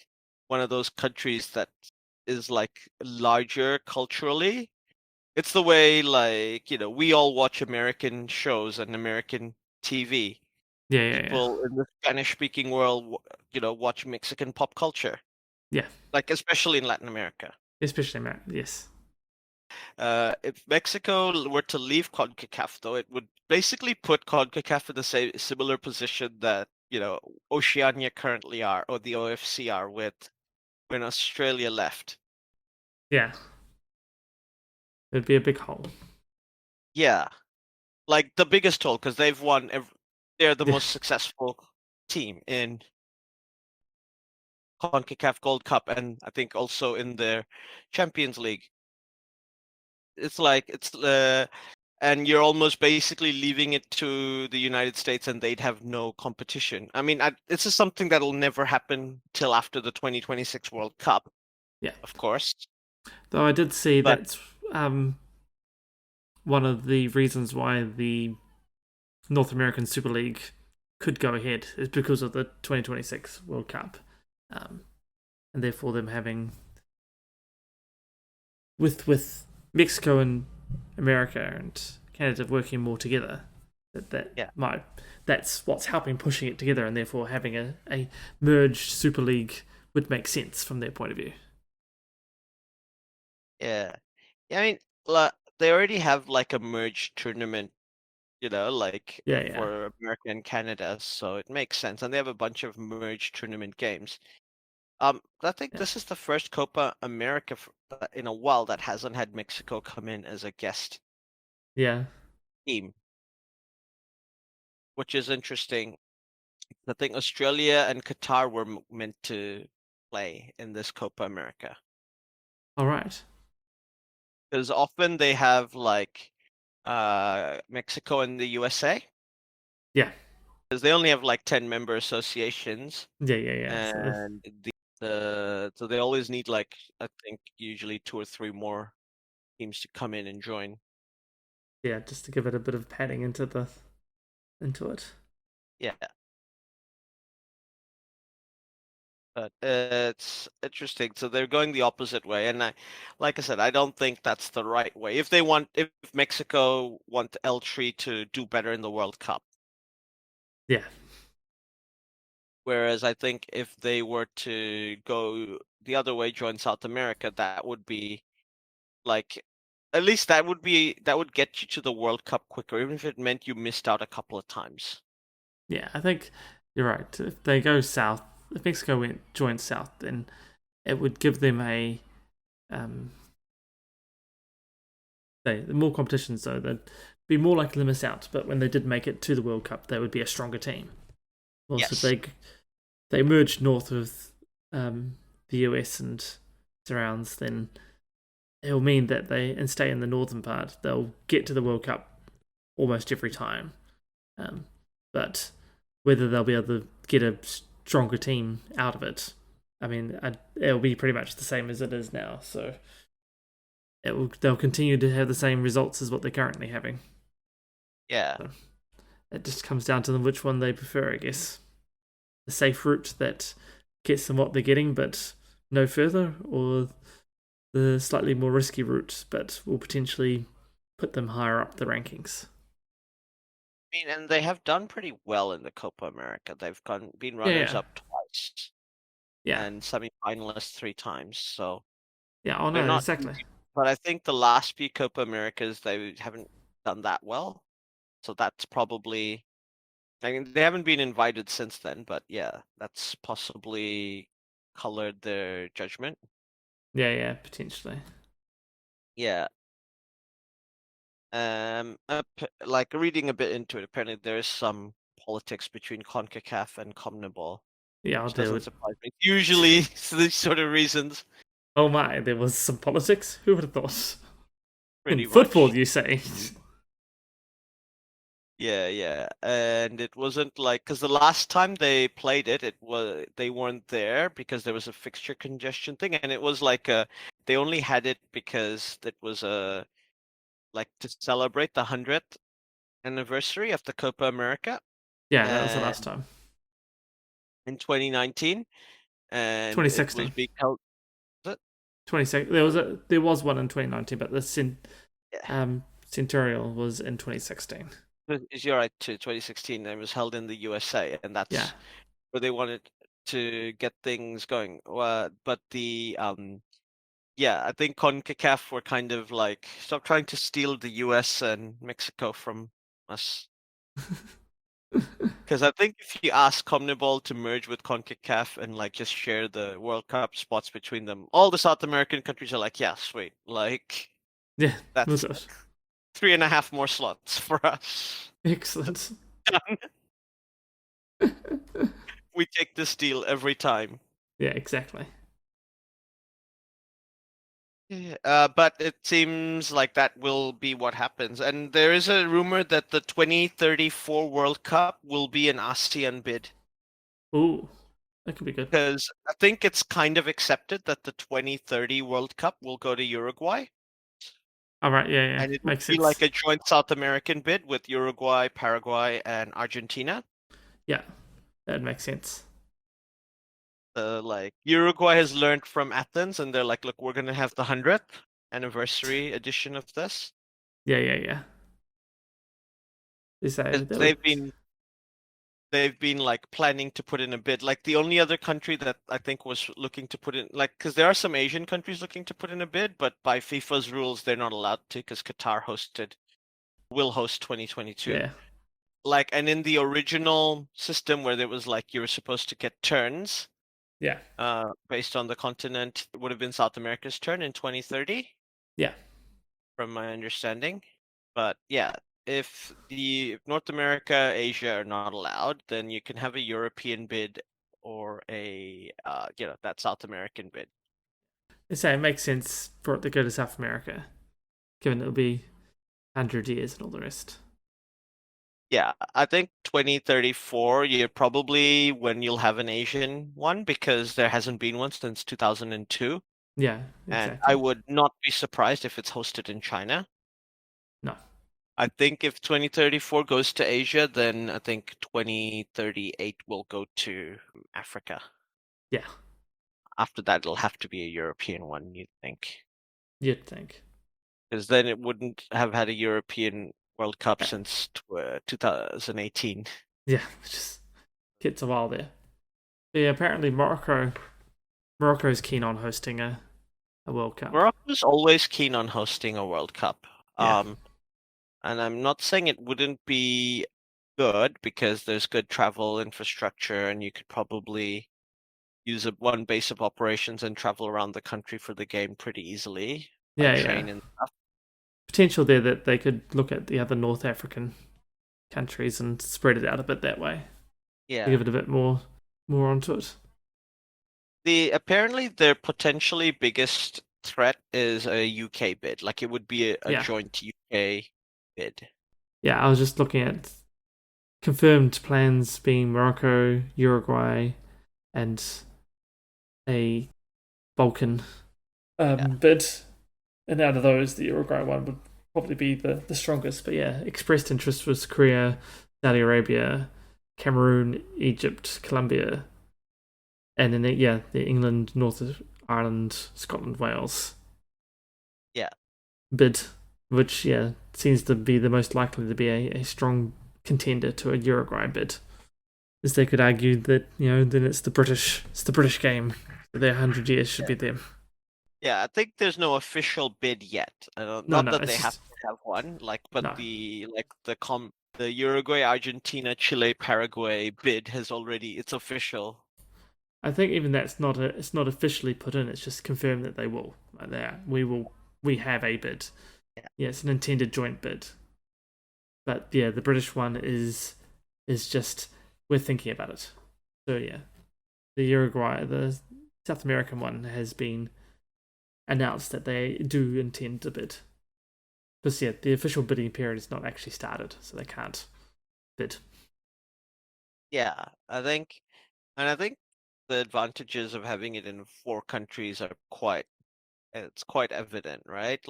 one of those countries that is like larger culturally. It's the way, like, we all watch American shows and American TV. yeah. People in the Spanish speaking world, watch Mexican pop culture, Yeah, like, especially in Latin America. especially America. Yes. If Mexico were to leave CONCACAF, though, it would basically put CONCACAF in the same similar position that, Oceania currently are, or the OFC are, with when Australia left. Yeah, it'd be a big hole. Yeah, like the biggest hole, because they've won. They're the Yeah, most successful team in CONCACAF Gold Cup, and I think also in their Champions League. It's like and you're almost basically leaving it to the United States, and they'd have no competition. I mean, this is something that'll never happen till after the 2026 World Cup, yeah. of course. Though I did see But that's one of the reasons why the North American Super League could go ahead is because of the 2026 World Cup, and therefore them having with Mexico and America and Canada working more together. yeah, That's what's helping pushing it together, and therefore having a merged Super League would make sense from their point of view. yeah, yeah. I mean, they already have like a merged tournament, like, Yeah. for America and Canada, so it makes sense. And they have a bunch of merged tournament games. I think Yeah. this is the first Copa America in a while that hasn't had Mexico come in as a guest Yeah. team, which is interesting. I think Australia and Qatar were meant to play in this Copa America, All right. because often they have like Mexico and the USA, Yeah. because they only have like 10 member associations, Yeah. So and so they always need, like, I think usually 2 or 3 more teams to come in and join. yeah, just to give it a bit of padding into it. Yeah. But it's interesting. So they're going the opposite way, and like I said, I don't think that's the right way. If Mexico want L3 to do better in the World Cup, Yeah. whereas I think if they were to go the other way, join South America, that would be like, at least that would get you to the World Cup quicker, even if it meant you missed out a couple of times. Yeah, I think you're right. If they go south, if Mexico joins south, then it would give them a more competition, so they'd be more likely to miss out. But when they did make it to the World Cup, they would be a stronger team. Also, Yes. if they merge north with the US and surrounds, then it will mean that and stay in the northern part, they'll get to the World Cup almost every time. But whether they'll be able to get a stronger team out of it, I mean, it'll be pretty much the same as it is now. So they'll continue to have the same results as what they're currently having. Yeah. So it just comes down to them which one they prefer, I guess. The safe route that gets them what they're getting, but no further, or the slightly more risky route, but will potentially put them higher up the rankings. I mean, and they have done pretty well in the Copa America. They've been runners up twice. Yeah. And semi-finalists 3 times. So Yeah, oh they're no, not exactly. easy. But I think the last few Copa Americas, they haven't done that well. So that's probably, I mean, they haven't been invited since then, but yeah, that's possibly colored their judgment. Yeah, potentially. Yeah. Like reading a bit into it, apparently there is some politics between CONCACAF and CONMEBOL, Yeah, I'll which do doesn't it. surprise me. Usually, for these sort of reasons, Oh my, there was some politics? Who would have thought? In pretty football, much. you say? Yeah, and it wasn't like, because the last time they played it, they weren't there because there was a fixture congestion thing, and it was like they only had it because it was like to celebrate the 100th anniversary of the Copa America, Yeah, that was the and last time. in 2019, and it was 2016. being held. Was it? 2016. There was one in 2019, but the Yeah, Centurial was in 2016. you're right. To 2016, and it was held in the USA, and Yeah. that's where they wanted to get things going. But yeah, I think CONCACAF were kind of like, stop trying to steal the US and Mexico from us. Because I think if you ask CONMEBOL to merge with CONCACAF and like just share the World Cup spots between them, all the South American countries are like, yeah, sweet. Like, Yeah, was that's it? 3.5 more slots for us. Excellent. Done. We take this deal every time. Yeah, exactly. Yeah, but it seems like that will be what happens. And there is a rumor that the 2034 World Cup will be an ASEAN bid. Ooh, that could be good. Because I think it's kind of accepted that the 2030 World Cup will go to Uruguay. All right, yeah, And it will makes be sense. like a joint South American bid with Uruguay, Paraguay, and Argentina. Yeah, that makes sense. Like Uruguay has learned from Athens, and they're like, look, we're gonna have the 100th anniversary edition of this. Yeah. Is Because that would they've been like planning to put in a bid. Like the only other country that I think was looking to put in, like, because there are some Asian countries looking to put in a bid, but by FIFA's rules, they're not allowed to because Qatar will host 2022. yeah, Like, and in the original system where there was like you were supposed to get turns, yeah, based on the continent, it would have been South America's turn in 2030, yeah. from my understanding. But yeah, if North America, Asia are not allowed, then you can have a European bid or a that South American bid. So it makes sense for it to go to South America, given it'll be 100 years and all the rest. Yeah, I think 2034, you're probably when you'll have an Asian one because there hasn't been one since 2002. Yeah, And I exactly. would not be surprised if it's hosted in China. No, I think if 2034 goes to Asia, then I think 2038 will go to Africa. yeah, After that, it'll have to be a European one, you'd think. you'd think. Because then it wouldn't have had a European World Cup Yeah, since 2018. yeah, just gets a while there. But yeah, apparently Morocco Morocco's keen on hosting a World Cup. Morocco's always keen on hosting a World Cup. Yeah. And I'm not saying it wouldn't be good because there's good travel infrastructure and you could probably use one base of operations and travel around the country for the game pretty easily by Yeah, yeah. train and stuff. Potential there that they could look at the other North African countries and spread it out a bit that way to Yeah. give it a bit more onto it. Apparently their potentially biggest threat is a UK bid. Like it would be a Yeah. joint UK bid. Yeah, I was just looking at confirmed plans being Morocco, Uruguay, and a Balkan bid. And out of those, the Uruguay one would probably be the strongest. But yeah, expressed interest was Korea, Saudi Arabia, Cameroon, Egypt, Colombia, and then the England, North Ireland, Scotland, Wales. Yeah. Bid, which seems to be the most likely to be a strong contender to a Uruguay bid. As they could argue that then it's the British game. Their 100 years should be them. Yeah, I think there's no official bid yet. Not that they have to have one, but no. The Uruguay, Argentina, Chile, Paraguay bid it's official. I think even that's it's not officially put in. It's just confirmed that they will. We have a bid. Yeah, it's an intended joint bid. But yeah, the British one is just we're thinking about it. So yeah, the South American one has been announced that they do intend to bid. Because the official bidding period is not actually started, so they can't bid. Yeah, I think the advantages of having it in 4 countries are quite evident, right?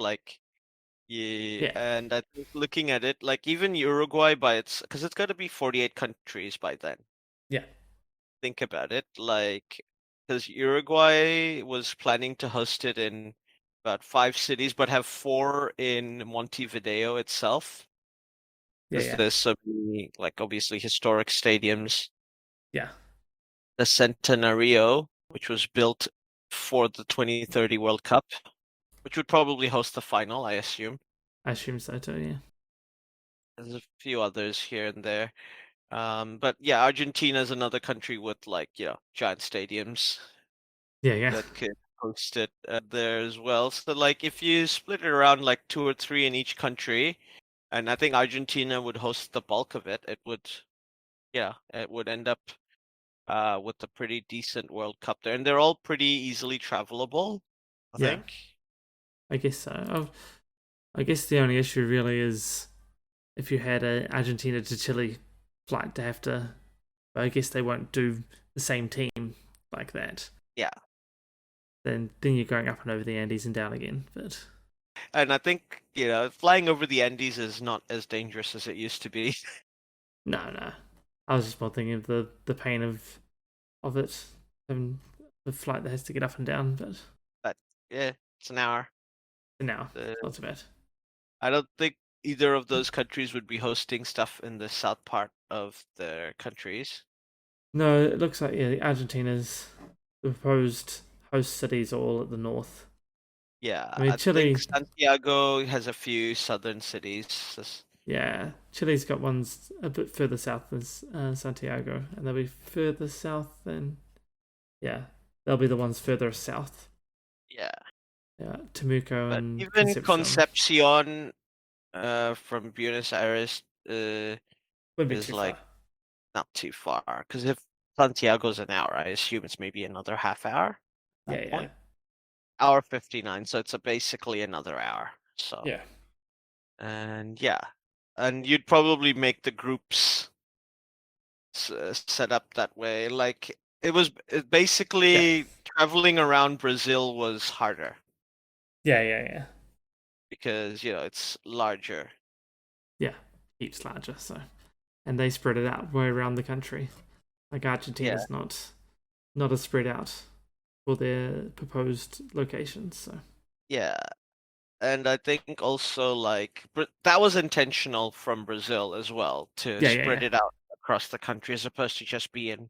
And I think looking at it, even Uruguay because it's got to be 48 countries by then. Yeah. Think about it, because Uruguay was planning to host it in about 5 cities, but have 4 in Montevideo itself. Because there's so many, obviously historic stadiums. Yeah. The Centenario, which was built for the 2030 World Cup, which would probably host the final, I assume. I assume so too, yeah. There's a few others here and there. But yeah, Argentina is another country with giant stadiums. Yeah. That could host it there as well. So if you split it around 2 or 3 in each country, and I think Argentina would host the bulk of it, it would end up with a pretty decent World Cup there, and they're all pretty easily travelable, I think. I guess so. I guess the only issue really is if you had a Argentina to Chile flight to have to. I guess they won't do the same team like that. Yeah. Then you're going up and over the Andes and down again, but. And I think flying over the Andes is not as dangerous as it used to be. No. I was just more thinking of the pain of it, and the flight that has to get up and down, but yeah, it's an hour. Now, not too bad. I don't think either of those countries would be hosting stuff in the south part of their countries. No, it looks like Argentina's the proposed host cities are all at the north. Yeah, I mean, Chile. Think Santiago has a few southern cities. Yeah, Chile's got ones a bit further south than Santiago, and they'll be further south than. Yeah, they'll be the ones further south. Yeah. Yeah, Temuco and even Concepcion from Buenos Aires is not too far. Because if Santiago's an hour, I assume it's maybe another half hour. Yeah. Hour 59, so it's basically another hour. So yeah, and you'd probably make the groups set up that way. Basically traveling around Brazil was harder. Yeah. Because it's larger. Yeah, heaps larger. So, and they spread it out way around the country. Like Argentina's not as spread out for their proposed locations. So yeah, and I think also that was intentional from Brazil as well to spread it out across the country as opposed to just be in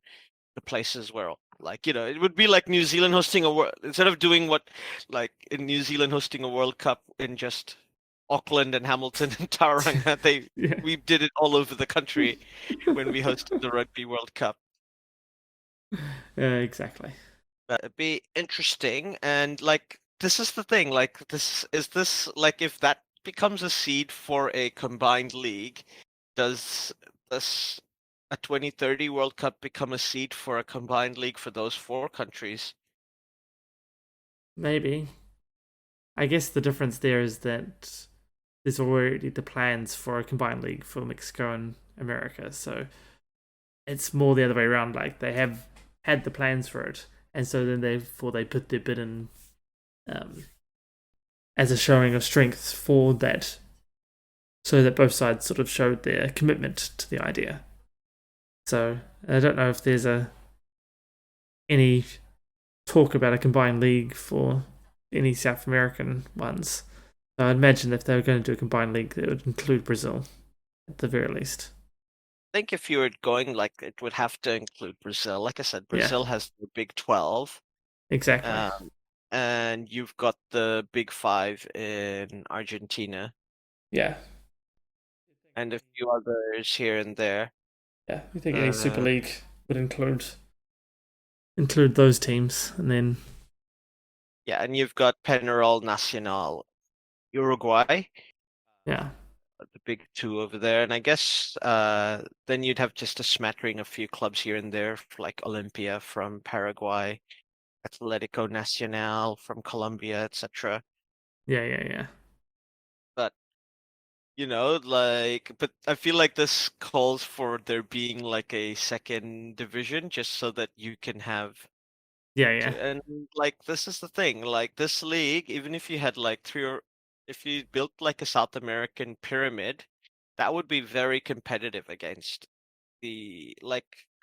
the places where Like, it would be like New Zealand hosting a world instead of doing what, like in New Zealand hosting a World Cup in just Auckland and Hamilton and Tauranga. Yeah. We did it all over the country when we hosted the Rugby World Cup. Exactly. That'd be interesting. And like, this is the thing. Like, this like if that becomes a seed for a combined league, does this a 2030 World Cup become a seed for a combined league for those four countries? Maybe. I guess the difference there is that there's already the plans for a combined league for Mexico and America, so it's more the other way around. Like they have had the plans for it, and so then therefore they put their bid in as a showing of strength for that, so that both sides sort of showed their commitment to the idea. So I don't know if there's any talk about a combined league for any South American ones. So I'd imagine if they were going to do a combined league, it would include Brazil at the very least. I think if you were going, like, it would have to include Brazil. Like I said, Brazil has the Big 12, Exactly. and you've got the Big 5 in Argentina, Yeah. and a few others here and there. Yeah. I think any Super Uh, League would include those teams, and then yeah, and you've got Peñarol Nacional, Uruguay, yeah, the big two over there, and I guess then you'd have just a smattering of few clubs here and there, like Olympia from Paraguay, Atlético Nacional from Colombia, etc. yeah. But but I feel like this calls for there being like a second division, just so that you can have Yeah. and like this is the thing, like this league, even if you had like if you built like a South American pyramid, that would be very competitive against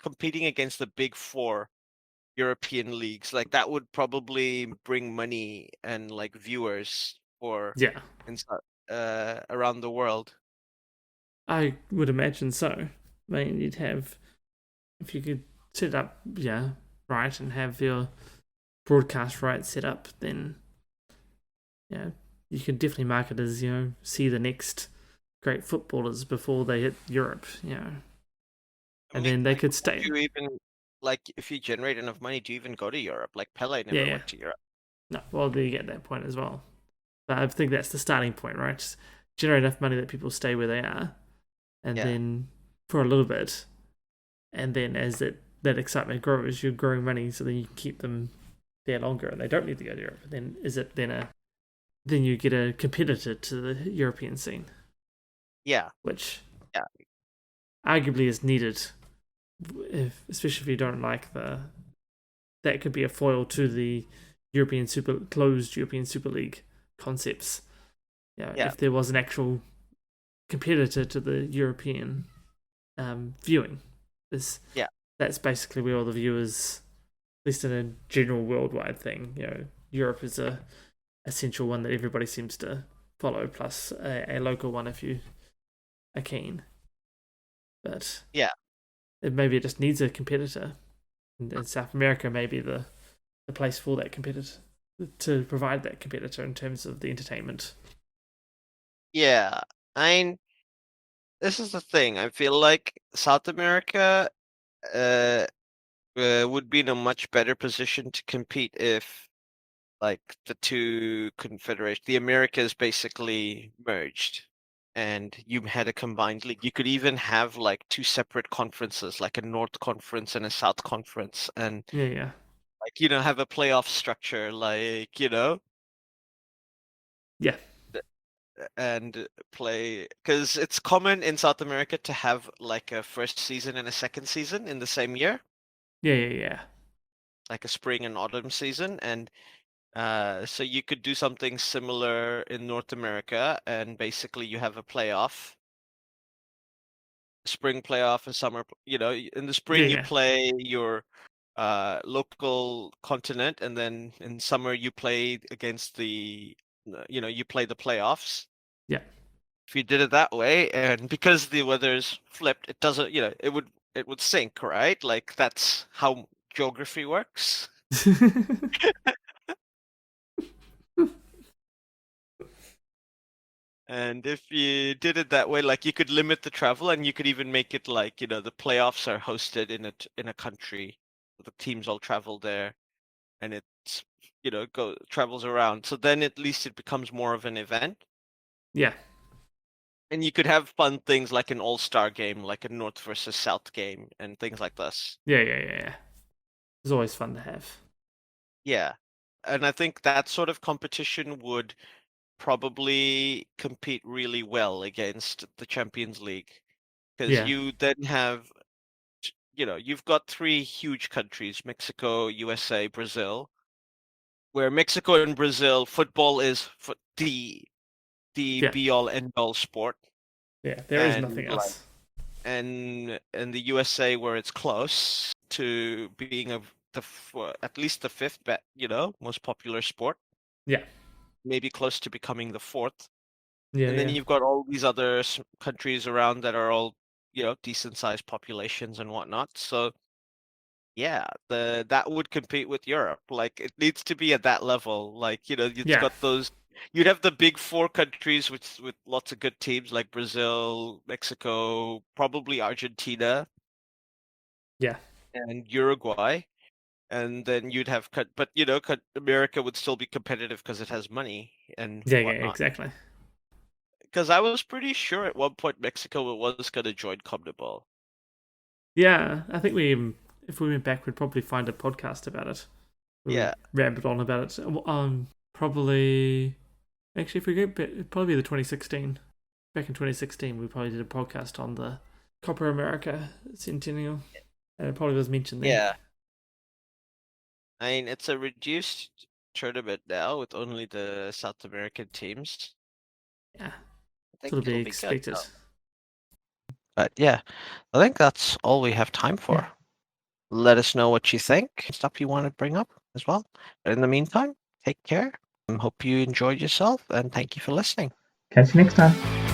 competing against the big four European leagues. Like that would probably bring money and like viewers for Yeah. inside around the world. I would imagine so. I mean, you'd have if you could set up, right, and have your broadcast rights set up, then you could definitely market as see the next great footballers before they hit Europe, I and mean, then they like, could would stay. you even like if you generate enough money, do you even go to Europe? Like Pele never Yeah. went to Europe. No, well, do you get that point as well? But I think that's the starting point, right? Just generate enough money that people stay where they are, and Yeah. then for a little bit, and then as that excitement grows, you're growing money, so then you can keep them there longer, and they don't need to go to Europe. Then then you get a competitor to the European scene, Yeah. which Yeah. arguably is needed, especially if you don't like that could be a foil to the closed European Super League concepts. Yeah. If there was an actual competitor to the European viewing, that's basically where all the viewers, at least in a general worldwide thing, Europe is a essential one that everybody seems to follow, plus a local one if you are keen. But Yeah. maybe it just needs a competitor, and South America may be the place for that competitor to provide that competitor in terms of the entertainment. Yeah. I mean, this is the thing. I feel like South America uh, would be in a much better position to compete if like the two confederations, the Americas basically merged and you had a combined league. You could even have like two separate conferences, like a North Conference and a South Conference, and Yeah. like have a playoff structure, like Yeah. and play, because it's common in South America to have like a first season and a second season in the same year, Yeah. like a spring and autumn season, and so you could do something similar in North America, and basically you have a playoff, spring playoff, and summer. In the spring you Yeah. play your local continent, and then in summer you play against you play the playoffs. Yeah. If you did it that way, and because the weather's flipped, it doesn't, it would sink, right? Like that's how geography works. And if you did it that way, like you could limit the travel, and you could even make it like, the playoffs are hosted in a country. The teams all travel there, and it's travels around. So then at least it becomes more of an event. Yeah. And you could have fun things like an all-star game, like a North versus South game, and things like this. Yeah. It's always fun to have. Yeah. And I think that sort of competition would probably compete really well against the Champions League. Because Yeah. you then have, you've got three huge countries, Mexico, USA, Brazil, where Mexico and Brazil, football is the Yeah. be-all, end-all sport. Yeah. There is nothing And like, else. and the USA, where it's close to being at least the fifth most popular sport, Yeah. maybe close to becoming the fourth. Yeah. And then Yeah. you've got all these other countries around that are all, decent sized populations and whatnot. So yeah, that would compete with Europe. Like it needs to be at that level. Like, it's Yeah. got those. You'd have the big four countries with lots of good teams like Brazil, Mexico, probably Argentina, Yeah. and Uruguay. And then you'd have but America would still be competitive because it has money and Yeah. whatnot. Exactly. Because I was pretty sure at one point Mexico was going to join CONMEBOL. Yeah. I think if we went back, we'd probably find a podcast about it. Yeah. Rambled on about it. Probably. Actually, if we go back, it'd probably be the 2016. Back in 2016, we probably did a podcast on the Copa America Centennial, and it probably was mentioned there. Yeah. I mean, it's a reduced tournament now with only the South American teams. Yeah, I think sort of be it'll be good, expected. though. But yeah, I think that's all we have time for. Yeah. Let us know what you think, stuff you want to bring up as well. But in the meantime, take care. Hope you enjoyed yourself, and thank you for listening. Catch you next time.